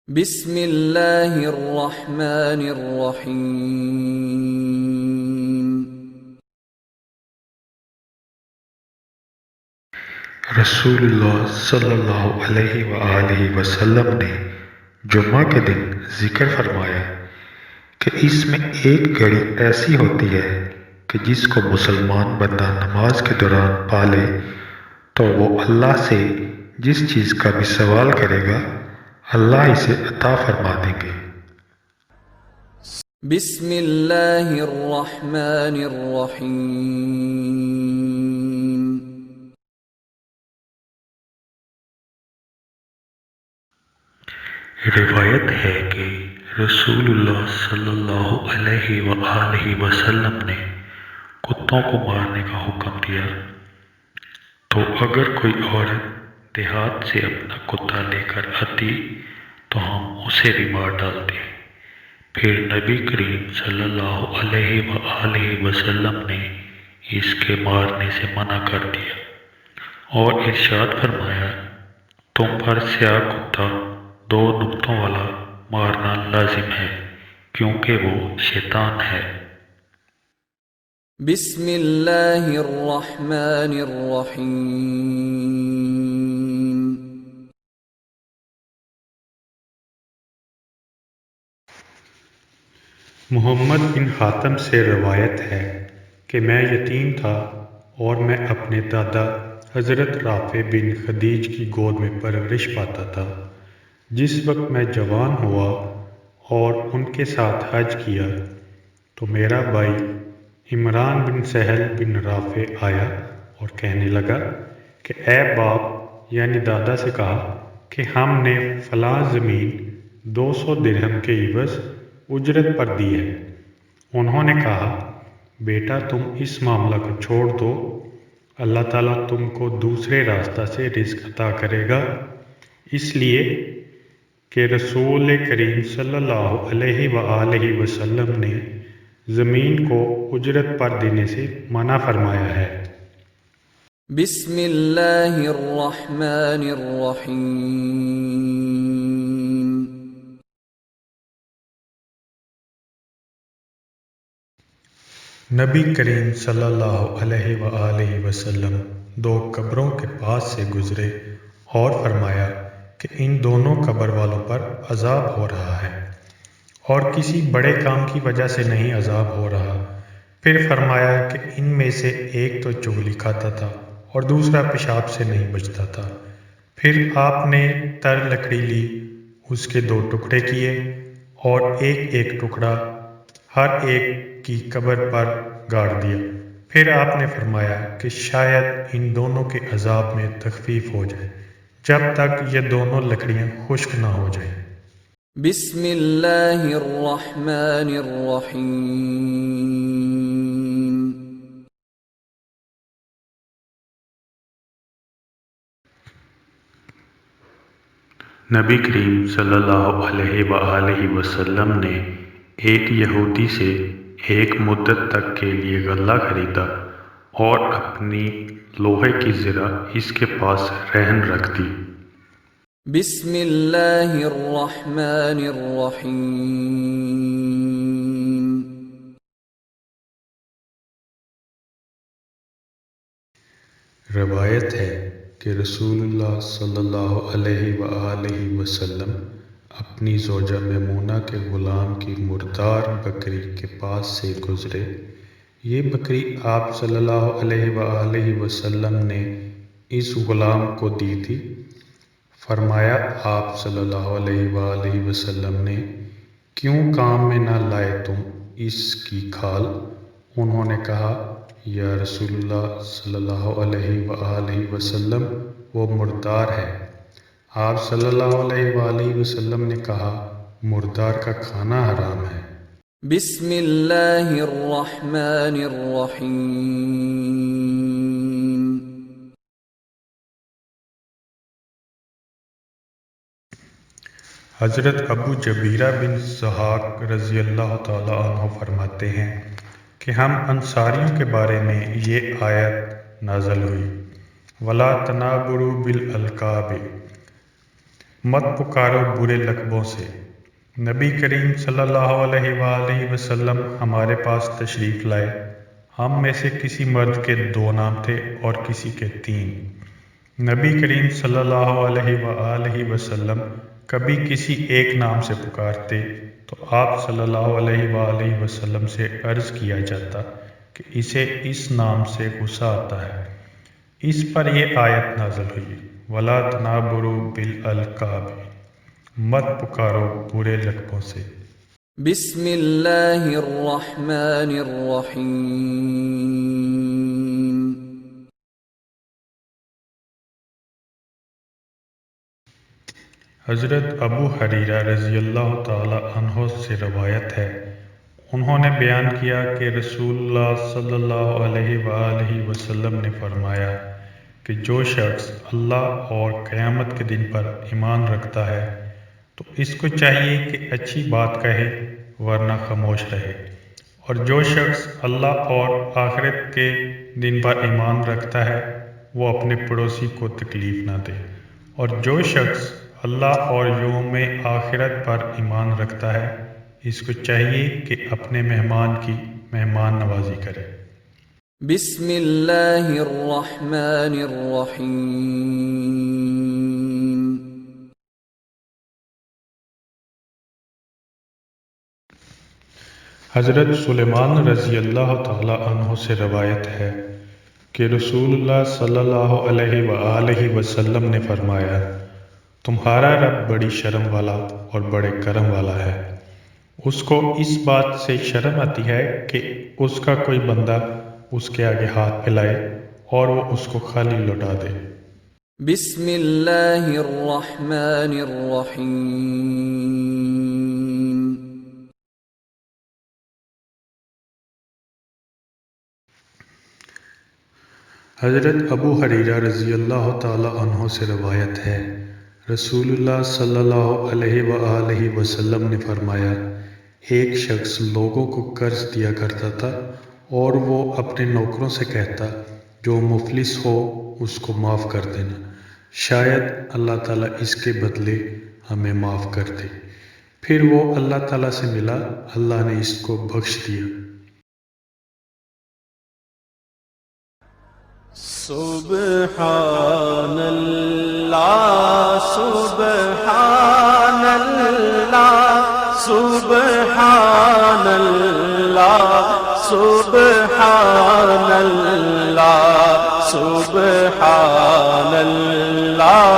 بسم اللہ الرحمن الرحیم۔ رسول اللہ صلی اللہ علیہ وآلہ وسلم نے جمعہ کے دن ذکر فرمایا کہ اس میں ایک گھڑی ایسی ہوتی ہے کہ جس کو مسلمان بندہ نماز کے دوران پالے تو وہ اللہ سے جس چیز کا بھی سوال کرے گا اللہ اسے عطا فرما دیں گے۔ بسم اللہ الرحمن الرحیم۔ روایت ہے کہ رسول اللہ صلی اللہ علیہ وآلہ وسلم نے کتوں کو مارنے کا حکم دیا تو اگر کوئی عورت دیہات سے اپنا کتا لے کر آتی تو ہم اسے بھی مار ڈالتے۔ پھر نبی کریم صلی اللہ علیہ وآلہ وسلم نے اس کے مارنے سے منع کر دیا اور ارشاد فرمایا تم پر سیاہ کتا دو نقطوں والا مارنا لازم ہے کیونکہ وہ شیطان ہے۔ بسم اللہ الرحمن الرحیم۔ محمد بن حاتم سے روایت ہے کہ میں یتیم تھا اور میں اپنے دادا حضرت رافع بن خدیج کی گود میں پرورش پاتا تھا۔ جس وقت میں جوان ہوا اور ان کے ساتھ حج کیا تو میرا بھائی عمران بن سہل بن رافع آیا اور کہنے لگا کہ اے باپ یعنی دادا سے کہا کہ ہم نے فلاں زمین 200 درہم کے عوض اجرت پر دی ہے۔ انہوں نے کہا بیٹا تم اس معاملہ کو چھوڑ دو، اللہ تعالیٰ تم کو دوسرے راستہ سے رزق عطا کرے گا، اس لیے کہ رسول کریم صلی اللہ علیہ وآلہ وسلم نے زمین کو اجرت پر دینے سے منع فرمایا ہے۔ بسم اللہ الرحمن الرحیم۔ نبی کریم صلی اللہ علیہ وآلہ وسلم دو قبروں کے پاس سے گزرے اور فرمایا کہ ان دونوں قبر والوں پر عذاب ہو رہا ہے اور کسی بڑے کام کی وجہ سے نہیں عذاب ہو رہا۔ پھر فرمایا کہ ان میں سے ایک تو چغلی کھاتا تھا اور دوسرا پیشاب سے نہیں بچتا تھا۔ پھر آپ نے تر لکڑی لی، اس کے دو ٹکڑے کیے اور ایک ایک ٹکڑا ہر ایک کی قبر پر گاڑ دیا۔ پھر آپ نے فرمایا کہ شاید ان دونوں کے عذاب میں تخفیف ہو جائے جب تک یہ دونوں لکڑیاں خشک نہ ہو جائیں۔ بسم اللہ الرحمن الرحیم۔ نبی کریم صلی اللہ علیہ وآلہ وسلم نے ایک یہودی سے ایک مدت تک کے لیے غلہ خریدا اور اپنی لوہے کی زرہ اس کے پاس رہن رکھ دی۔ بسم اللہ الرحمن الرحیم۔ روایت ہے کہ رسول اللہ صلی اللہ علیہ وآلہ وسلم اپنی زوجہ میمونہ کے غلام کی مردار بکری کے پاس سے گزرے۔ یہ بکری آپ صلی اللہ علیہ وآلہ وسلم نے اس غلام کو دی تھی۔ فرمایا آپ صلی اللہ علیہ وآلہ وسلم نے کیوں کام میں نہ لائے تم اس کی کھال؟ انہوں نے کہا یا رسول اللہ صلی اللہ علیہ وآلہ وسلم وہ مردار ہے۔ آپ صلی اللہ علیہ وآلہ وسلم نے کہا مردار کا کھانا حرام ہے۔ بسم اللہ الرحمن الرحیم۔ حضرت ابو جبیرہ بن ضحاک رضی اللہ تعالیٰ عنہ فرماتے ہیں کہ ہم انصاریوں کے بارے میں یہ آیت نازل ہوئی وَلَا تَنَابَزُوا بِالْأَلْقَابِ، مت پکارو برے لقبوں سے۔ نبی کریم صلی اللہ علیہ وآلہ وسلم ہمارے پاس تشریف لائے۔ ہم میں سے کسی مرد کے 2 نام تھے اور کسی کے 3۔ نبی کریم صلی اللہ علیہ وآلہ وسلم کبھی کسی ایک نام سے پکارتے تو آپ صلی اللہ علیہ وآلہ وسلم سے عرض کیا جاتا کہ اسے اس نام سے غصہ آتا ہے۔ اس پر یہ آیت نازل ہوئی، وَلَا تَنَابُرُوا بِالْأَلْقَابِ، مت پکارو برے لقبوں سے۔ بسم اللہ الرحمن الرحیم۔ حضرت ابو حریرہ رضی اللہ تعالی عنہ سے روایت ہے، انہوں نے بیان کیا کہ رسول اللہ صلی اللہ علیہ وآلہ وسلم نے فرمایا کہ جو شخص اللہ اور قیامت کے دن پر ایمان رکھتا ہے تو اس کو چاہیے کہ اچھی بات کہے ورنہ خاموش رہے، اور جو شخص اللہ اور آخرت کے دن پر ایمان رکھتا ہے وہ اپنے پڑوسی کو تکلیف نہ دے، اور جو شخص اللہ اور یوم آخرت پر ایمان رکھتا ہے اس کو چاہیے کہ اپنے مہمان کی مہمان نوازی کرے۔ بسم اللہ الرحمن الرحیم۔ حضرت سلیمان رضی اللہ تعالی عنہ سے روایت ہے کہ رسول اللہ صلی اللہ علیہ وآلہ وسلم نے فرمایا، تمہارا رب بڑی شرم والا اور بڑے کرم والا ہے، اس کو اس بات سے شرم آتی ہے کہ اس کا کوئی بندہ اس کے آگے ہاتھ پھیلائے اور وہ اس کو خالی لوٹا دے۔ بسم اللہ الرحمن الرحیم۔ حضرت ابو حریرہ رضی اللہ تعالی عنہ سے روایت ہے، رسول اللہ صلی اللہ علیہ وآلہ وسلم نے فرمایا، ایک شخص لوگوں کو قرض دیا کرتا تھا اور وہ اپنے نوکروں سے کہتا، جو مفلس ہو اس کو معاف کر دینا، شاید اللہ تعالیٰ اس کے بدلے ہمیں معاف کر دے۔ پھر وہ اللہ تعالیٰ سے ملا، اللہ نے اس کو بخش دیا۔ سبحان اللہ سبحان اللہ سبحان اللہ سبحان اللہ سبحان اللہ